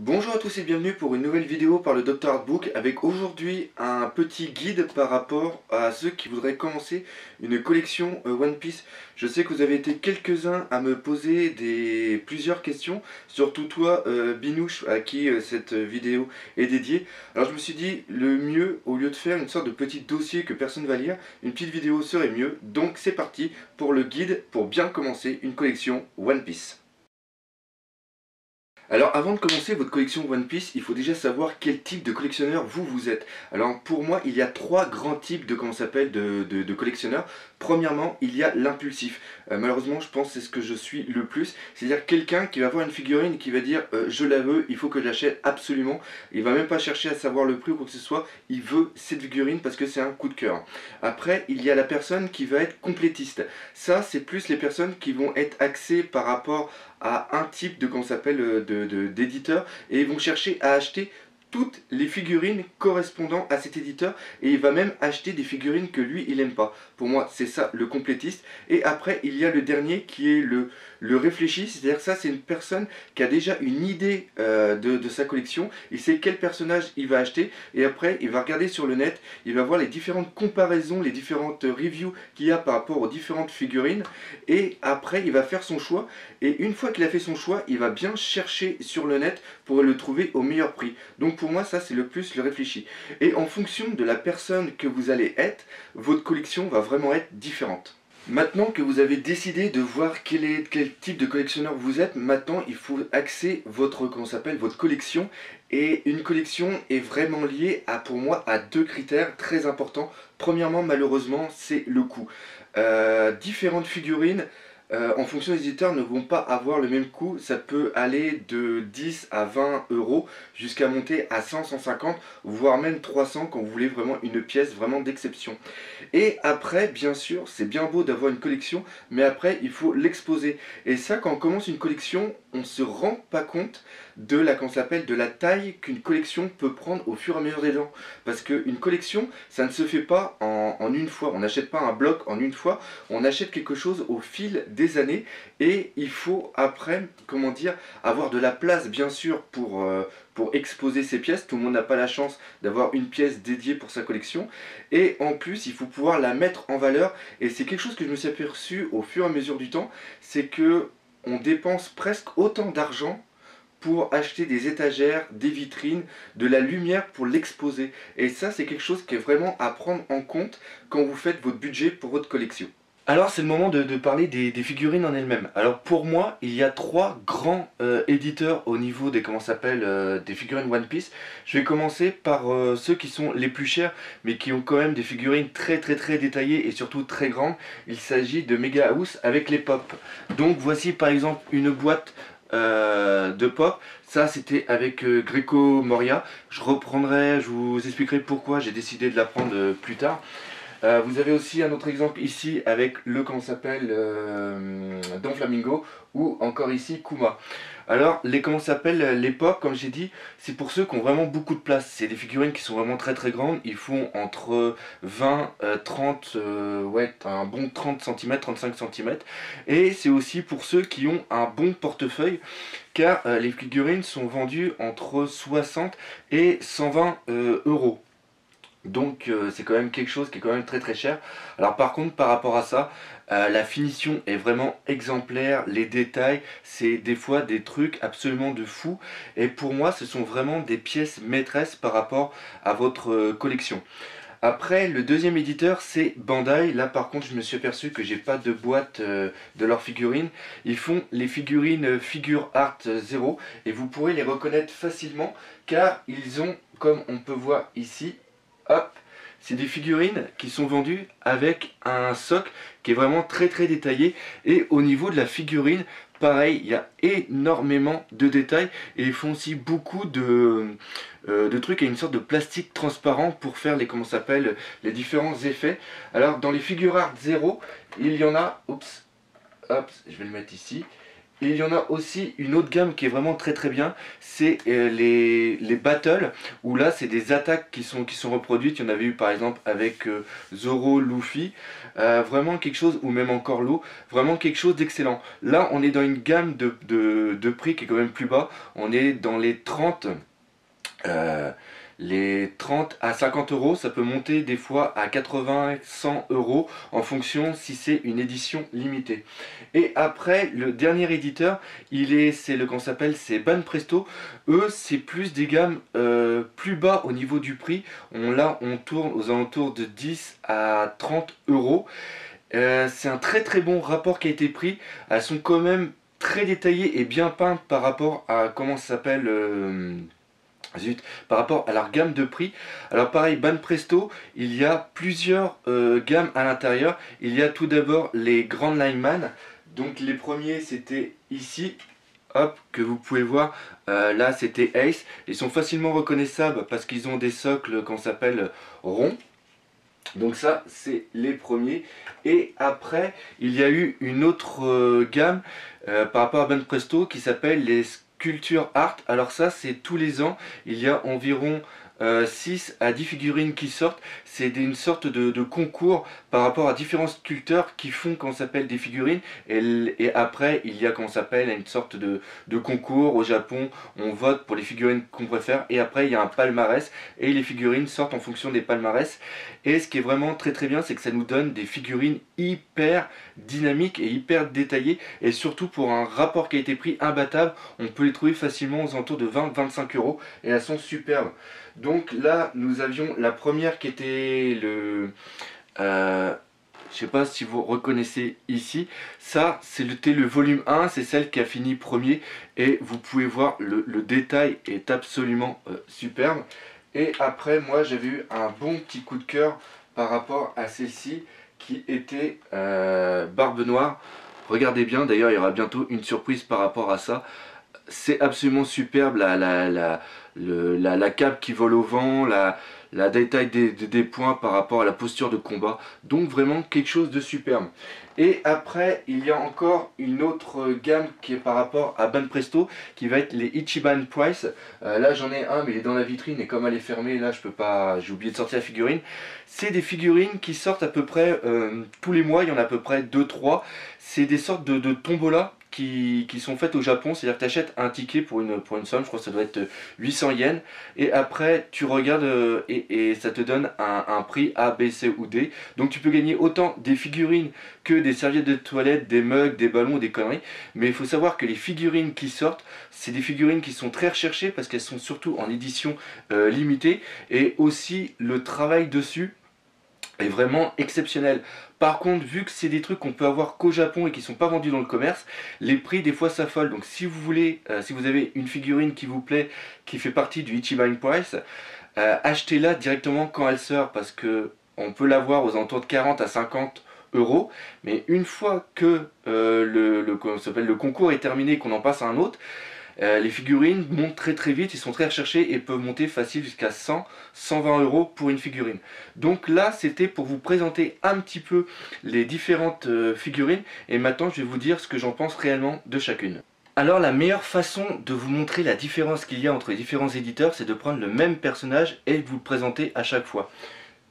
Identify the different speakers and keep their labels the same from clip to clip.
Speaker 1: Bonjour à tous et bienvenue pour une nouvelle vidéo par le Dr Artbook avec aujourd'hui un petit guide par rapport à ceux qui voudraient commencer une collection One Piece. Je sais que vous avez été quelques-uns à me poser plusieurs questions, surtout toi Binouche à qui cette vidéo est dédiée. Alors je me suis dit le mieux, au lieu de faire une sorte de petit dossier que personne ne va lire, une petite vidéo serait mieux. Donc c'est parti pour le guide pour bien commencer une collection One Piece. Alors avant de commencer votre collection One Piece, il faut déjà savoir quel type de collectionneur vous êtes. Alors pour moi, il y a trois grands types de de collectionneurs. Premièrement, il y a l'impulsif. Malheureusement, je pense que c'est ce que je suis le plus. C'est-à-dire quelqu'un qui va voir une figurine et qui va dire je la veux, il faut que je l'achète absolument. Il va même pas chercher à savoir le prix ou quoi que ce soit. Il veut cette figurine parce que c'est un coup de cœur. Après, il y a la personne qui va être complétiste. Ça, c'est plus les personnes qui vont être axées par rapport à un type de d'éditeur et ils vont chercher à acheter toutes les figurines correspondant à cet éditeur et il va même acheter des figurines que lui il aime pas. Pour moi c'est ça le complétiste. Et après il y a le dernier qui est le réfléchi, c'est-à-dire que ça c'est une personne qui a déjà une idée de sa collection, il sait quel personnage il va acheter et après il va regarder sur le net, il va voir les différentes comparaisons, les différentes reviews qu'il y a par rapport aux différentes figurines et après il va faire son choix et une fois qu'il a fait son choix il va bien chercher sur le net pour le trouver au meilleur prix. Donc pour moi ça c'est le plus le réfléchi. Et en fonction de la personne que vous allez être, votre collection va vraiment être différente. Maintenant que vous avez décidé de voir quel type de collectionneur vous êtes, maintenant il faut axer votre collection. Et une collection est vraiment liée pour moi à deux critères très importants. Premièrement, malheureusement, c'est le coût. Différentes figurines en fonction des éditeurs ne vont pas avoir le même coût. Ça peut aller de 10 à 20 euros jusqu'à monter à 100, 150 voire même 300 quand vous voulez vraiment une pièce vraiment d'exception. Et après bien sûr c'est bien beau d'avoir une collection mais après il faut l'exposer. Et ça quand on commence une collection on ne se rend pas compte de de la taille qu'une collection peut prendre au fur et à mesure des ans. Parce qu'une collection ça ne se fait pas en une fois. On n'achète pas un bloc en une fois. On achète quelque chose au fil des années et il faut après, comment dire, avoir de la place bien sûr pour exposer ses pièces. Tout le monde n'a pas la chance d'avoir une pièce dédiée pour sa collection et en plus il faut pouvoir la mettre en valeur et c'est quelque chose que je me suis aperçu au fur et à mesure du temps, c'est que on dépense presque autant d'argent pour acheter des étagères, des vitrines, de la lumière pour l'exposer. Et ça, c'est quelque chose qui est vraiment à prendre en compte quand vous faites votre budget pour votre collection. Alors c'est le moment de parler des figurines en elles-mêmes. Alors pour moi, il y a trois grands éditeurs au niveau des figurines One Piece. Je vais commencer par ceux qui sont les plus chers, mais qui ont quand même des figurines très détaillées et surtout très grandes. Il s'agit de Mega House avec les pop. Donc voici par exemple une boîte de pop. Ça c'était avec Greco Moria. Je vous expliquerai pourquoi j'ai décidé de la prendre plus tard. Vous avez aussi un autre exemple ici avec Don Flamingo ou encore ici Kuma. Alors les pop comme j'ai dit, c'est pour ceux qui ont vraiment beaucoup de place. C'est des figurines qui sont vraiment très grandes. Ils font entre 20, 30, ouais, un bon 30 cm, 35 cm. Et c'est aussi pour ceux qui ont un bon portefeuille car les figurines sont vendues entre 60 et 120 euros. Donc c'est quand même quelque chose qui est quand même très cher. Alors par contre par rapport à ça, la finition est vraiment exemplaire, les détails, c'est des fois des trucs absolument de fou. Et pour moi ce sont vraiment des pièces maîtresses par rapport à votre collection. Après le deuxième éditeur c'est Bandai. Là par contre je me suis aperçu que j'ai pas de boîte de leurs figurines. Ils font les figurines Figure Art 0 et vous pourrez les reconnaître facilement car ils ont, comme on peut voir ici, hop, c'est des figurines qui sont vendues avec un socle qui est vraiment très détaillé. Et au niveau de la figurine, pareil, il y a énormément de détails. Et ils font aussi beaucoup de trucs et une sorte de plastique transparent pour faire les différents effets. Alors dans les figures art 0, il y en a, oups, hop, je vais le mettre ici. Et il y en a aussi une autre gamme qui est vraiment très très bien, c'est les battles, où là c'est des attaques qui sont reproduites. Il y en avait eu par exemple avec Zoro, Luffy, vraiment quelque chose, ou même encore Law, vraiment quelque chose d'excellent. Là on est dans une gamme de prix qui est quand même plus bas, on est dans euh, les 30 à 50 euros, ça peut monter des fois à 80, 100 euros en fonction si c'est une édition limitée. Et après, le dernier éditeur, c'est le qu'on s'appelle, c'est Banpresto. Eux, c'est plus des gammes plus bas au niveau du prix. Là, on tourne aux alentours de 10 à 30 euros. C'est un très très bon rapport qualité-prix. Elles sont quand même très détaillées et bien peintes par rapport à comment ça s'appelle. Zut, par rapport à leur gamme de prix. Alors pareil, Banpresto, il y a plusieurs gammes à l'intérieur. Il y a tout d'abord les Grand Lineman. Donc les premiers c'était ici, hop, que vous pouvez voir. Là c'était Ace. Ils sont facilement reconnaissables parce qu'ils ont des socles qu'on s'appelle ronds. Donc ça c'est les premiers. Et après il y a eu une autre gamme par rapport à Banpresto qui s'appelle les Culture Art. Alors ça c'est tous les ans, il y a environ 6 à 10 figurines qui sortent. C'est une sorte de concours par rapport à différents sculpteurs qui font qu'on s'appelle des figurines. Et après il y a qu'on s'appelle une sorte de concours au Japon. On vote pour les figurines qu'on préfère et après il y a un palmarès et les figurines sortent en fonction des palmarès. Et ce qui est vraiment très très bien, c'est que ça nous donne des figurines hyper dynamiques et hyper détaillées, et surtout pour un rapport qualité-prix imbattable. On peut les trouver facilement aux alentours de 20-25 euros et elles sont superbes. Donc là nous avions la première qui était je sais pas si vous reconnaissez ici, ça c'était le volume 1, c'est celle qui a fini premier et vous pouvez voir le détail est absolument superbe. Et après moi j'avais eu un bon petit coup de cœur par rapport à celle-ci qui était Barbe Noire. Regardez bien, d'ailleurs il y aura bientôt une surprise par rapport à ça. C'est absolument superbe, la cape qui vole au vent, la détail des points par rapport à la posture de combat. Donc vraiment quelque chose de superbe. Et après, il y a encore une autre gamme qui est par rapport à Banpresto, qui va être les Ichiban Price. Là j'en ai un, mais il est dans la vitrine et comme elle est fermée, là je peux pas, j'ai oublié de sortir la figurine. C'est des figurines qui sortent à peu près tous les mois, il y en a à peu près 2-3. C'est des sortes de tombola qui sont faites au Japon, c'est-à-dire que tu achètes un ticket pour une somme, je crois que ça doit être 800 yens, et après tu regardes et ça te donne un prix A, B, C ou D. Donc tu peux gagner autant des figurines que des serviettes de toilette, des mugs, des ballons, des conneries. Mais il faut savoir que les figurines qui sortent, c'est des figurines qui sont très recherchées parce qu'elles sont surtout en édition limitée, et aussi le travail dessus est vraiment exceptionnel. Par contre, vu que c'est des trucs qu'on peut avoir qu'au Japon et qui sont pas vendus dans le commerce, les prix des fois s'affolent. Donc si vous voulez, si vous avez une figurine qui vous plaît, qui fait partie du Ichiban Price, achetez-la directement quand elle sort parce que on peut l'avoir aux alentours de 40 à 50 euros. Mais une fois que le concours est terminé et qu'on en passe à un autre, les figurines montent très très vite, ils sont très recherchés et peuvent monter facile jusqu'à 100-120 euros pour une figurine. Donc là c'était pour vous présenter un petit peu les différentes figurines et maintenant je vais vous dire ce que j'en pense réellement de chacune. Alors la meilleure façon de vous montrer la différence qu'il y a entre les différents éditeurs, c'est de prendre le même personnage et de vous le présenter à chaque fois.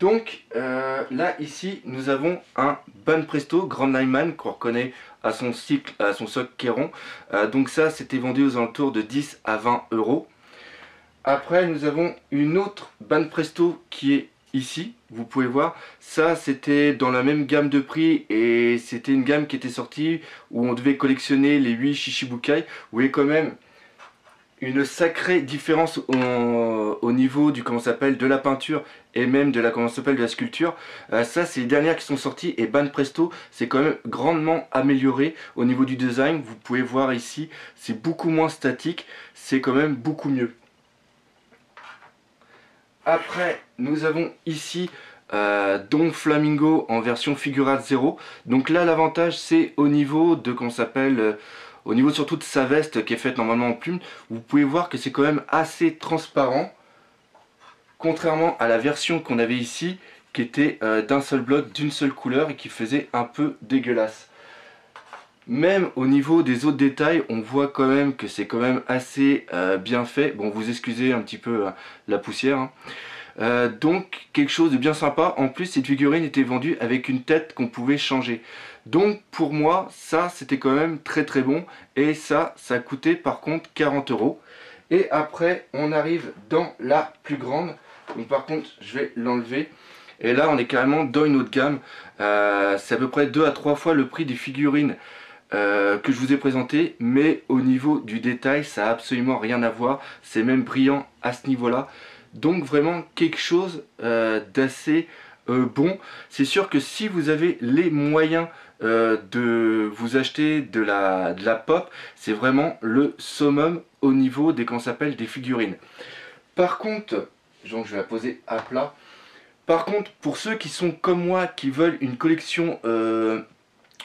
Speaker 1: Donc là ici nous avons un Banpresto Grand Lineman qu'on reconnaît à son cycle, à son socle qui est rond. Donc ça c'était vendu aux alentours de 10 à 20 euros. Après nous avons une autre Banpresto qui est ici, vous pouvez voir. Ça c'était dans la même gamme de prix et c'était une gamme qui était sortie où on devait collectionner les 8 Shichibukai. Vous voyez quand même une sacrée différence au niveau du comment s'appelle de la peinture et même de la comment s'appelle de la sculpture. Ça c'est les dernières qui sont sorties et Banpresto c'est quand même grandement amélioré au niveau du design. Vous pouvez voir ici c'est beaucoup moins statique, c'est quand même beaucoup mieux. Après nous avons ici Don Flamingo en version Figurate 0. Donc là l'avantage c'est au niveau de comment s'appelle au niveau surtout de sa veste qui est faite normalement en plume, vous pouvez voir que c'est quand même assez transparent, contrairement à la version qu'on avait ici, qui était d'un seul bloc, d'une seule couleur et qui faisait un peu dégueulasse. Même au niveau des autres détails, on voit quand même que c'est quand même assez bien fait. Bon, vous excusez un petit peu la poussière, hein. Donc quelque chose de bien sympa. En plus, cette figurine était vendue avec une tête qu'on pouvait changer. Donc pour moi, ça c'était quand même très très bon. Et ça coûtait par contre 40 euros. Et après, on arrive dans la plus grande. Donc par contre, je vais l'enlever. Et là, on est carrément dans une autre gamme. C'est à peu près 2 à 3 fois le prix des figurines que je vous ai présenté, mais au niveau du détail, ça n'a absolument rien à voir. C'est même brillant à ce niveau-là. Donc vraiment quelque chose d'assez bon. C'est sûr que si vous avez les moyens de vous acheter de la pop, c'est vraiment le summum au niveau des, comment ça s'appelle, des figurines. Par contre, donc je vais la poser à plat. Par contre, pour ceux qui sont comme moi, qui veulent une collection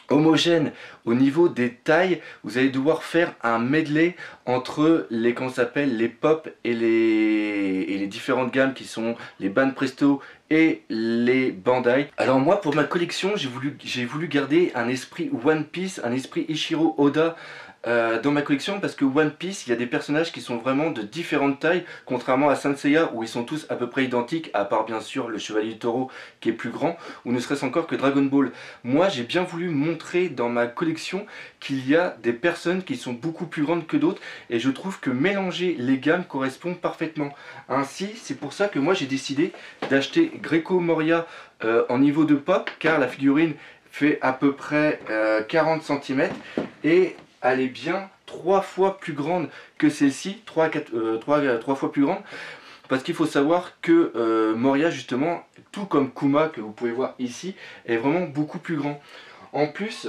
Speaker 1: homogène au niveau des tailles, vous allez devoir faire un medley entre les, comment ça s'appelle, les pop et les différentes gammes qui sont les Banpresto et les Bandai. Alors moi, pour ma collection, j'ai voulu garder un esprit One Piece, un esprit Ichiro Oda dans ma collection, parce que One Piece, il y a des personnages qui sont vraiment de différentes tailles, contrairement à Saint Seiya où ils sont tous à peu près identiques, à part bien sûr le Chevalier du Taureau qui est plus grand, ou ne serait-ce encore que Dragon Ball. Moi, j'ai bien voulu montrer dans ma collection qu'il y a des personnes qui sont beaucoup plus grandes que d'autres, et je trouve que mélanger les gammes correspond parfaitement. Ainsi, c'est pour ça que moi j'ai décidé d'acheter Greco Moria en niveau de pop, car la figurine fait à peu près 40 cm, et elle est bien 3 fois plus grande que celle-ci, 3 fois plus grande, parce qu'il faut savoir que Moria justement, tout comme Kuma que vous pouvez voir ici, est vraiment beaucoup plus grand. En plus,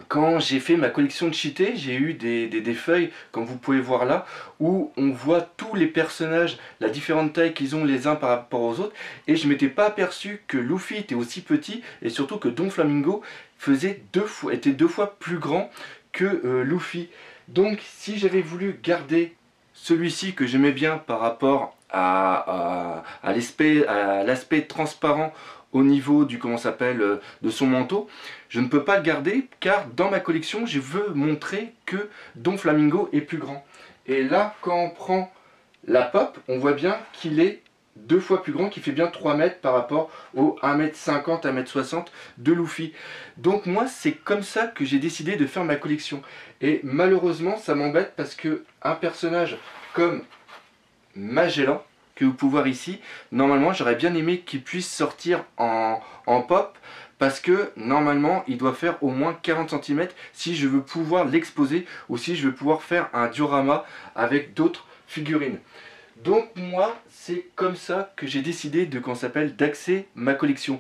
Speaker 1: quand j'ai fait ma collection de cheatés, j'ai eu des feuilles, comme vous pouvez voir là, où on voit tous les personnages, la différente taille qu'ils ont les uns par rapport aux autres, et je m'étais pas aperçu que Luffy était aussi petit, et surtout que Don Flamingo était 2 fois plus grand que Luffy. Donc si j'avais voulu garder celui-ci que j'aimais bien par rapport à l'aspect transparent au niveau du, comment s'appelle, de son manteau, je ne peux pas le garder car dans ma collection je veux montrer que Don Flamingo est plus grand. Et là, quand on prend la pop, on voit bien qu'il est 2 fois plus grand, qui fait bien 3 mètres par rapport au 1m50, 1m60 de Luffy. Donc moi, c'est comme ça que j'ai décidé de faire ma collection. Et malheureusement, ça m'embête parce que un personnage comme Magellan, que vous pouvez voir ici, normalement, j'aurais bien aimé qu'il puisse sortir en pop, parce que normalement, il doit faire au moins 40 cm si je veux pouvoir l'exposer, ou si je veux pouvoir faire un diorama avec d'autres figurines. Donc moi, c'est comme ça que j'ai décidé de, qu'on s'appelle, d'axer ma collection.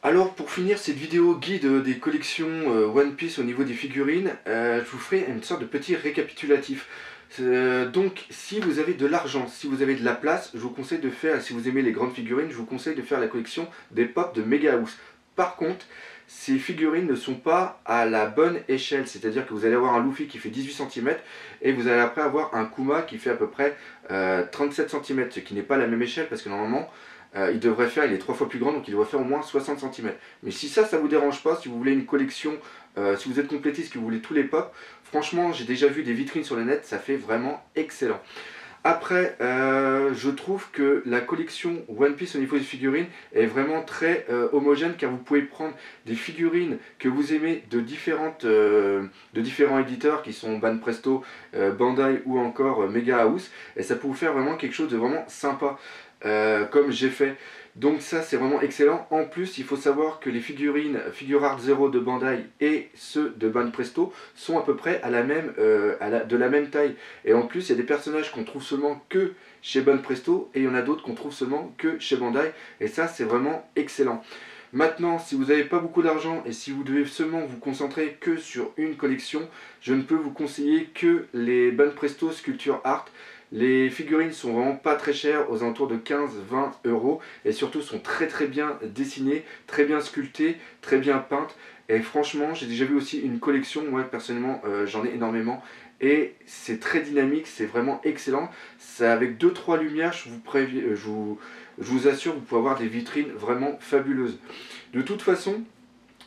Speaker 1: Alors pour finir cette vidéo guide des collections One Piece au niveau des figurines, je vous ferai une sorte de petit récapitulatif. Donc si vous avez de l'argent, si vous avez de la place, je vous conseille de faire, si vous aimez les grandes figurines, je vous conseille de faire la collection des pop de Mega House. Par contre, ces figurines ne sont pas à la bonne échelle, c'est-à-dire que vous allez avoir un Luffy qui fait 18 cm et vous allez après avoir un Kuma qui fait à peu près 37 cm, ce qui n'est pas la même échelle parce que normalement il est 3 fois plus grand, donc il devrait faire au moins 60 cm. Mais si ça vous dérange pas, si vous voulez une collection, si vous êtes complétiste, que vous voulez tous les pop, franchement j'ai déjà vu des vitrines sur le net, ça fait vraiment excellent. Après, je trouve que la collection One Piece au niveau des figurines est vraiment très homogène, car vous pouvez prendre des figurines que vous aimez de différents éditeurs qui sont Banpresto, Bandai ou encore Mega House, et ça peut vous faire vraiment quelque chose de vraiment sympa, comme j'ai fait. Donc ça c'est vraiment excellent. En plus il faut savoir que les figurines Figure Art Zero de Bandai et ceux de Banpresto sont à peu près à la même, de la même taille. Et en plus il y a des personnages qu'on trouve seulement que chez Banpresto et il y en a d'autres qu'on trouve seulement que chez Bandai. Et ça c'est vraiment excellent. Maintenant, si vous n'avez pas beaucoup d'argent et si vous devez seulement vous concentrer que sur une collection, je ne peux vous conseiller que les Banpresto Sculpture Art. Les figurines sont vraiment pas très chères, aux alentours de 15-20 euros, et surtout sont très bien dessinées, très bien sculptées, très bien peintes. Et franchement, j'ai déjà vu aussi une collection, moi personnellement j'en ai énormément, et c'est très dynamique, c'est vraiment excellent. C'est avec 2-3 lumières, je vous assure, vous pouvez avoir des vitrines vraiment fabuleuses. De toute façon,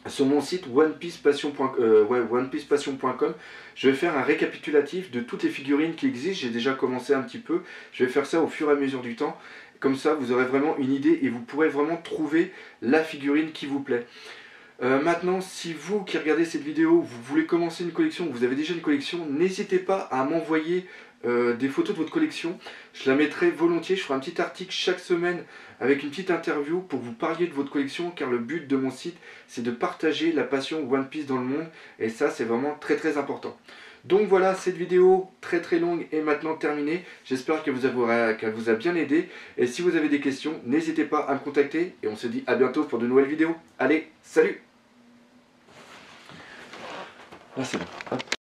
Speaker 1: sur mon site onepicepassion.com, je vais faire un récapitulatif de toutes les figurines qui existent. J'ai déjà commencé un petit peu, je vais faire ça au fur et à mesure du temps. Comme ça, vous aurez vraiment une idée et vous pourrez vraiment trouver la figurine qui vous plaît. Maintenant, si vous qui regardez cette vidéo, vous voulez commencer une collection, vous avez déjà une collection, n'hésitez pas à m'envoyer des photos de votre collection. Je la mettrai volontiers, je ferai un petit article chaque semaine avec une petite interview pour que vous parliez de votre collection, car le but de mon site, c'est de partager la passion One Piece dans le monde, et ça, c'est vraiment très très important. Donc voilà, cette vidéo très très longue est maintenant terminée. J'espère qu'elle vous a bien aidé. Et si vous avez des questions, n'hésitez pas à me contacter. Et on se dit à bientôt pour de nouvelles vidéos. Allez, salut! Là c'est bon. Hop.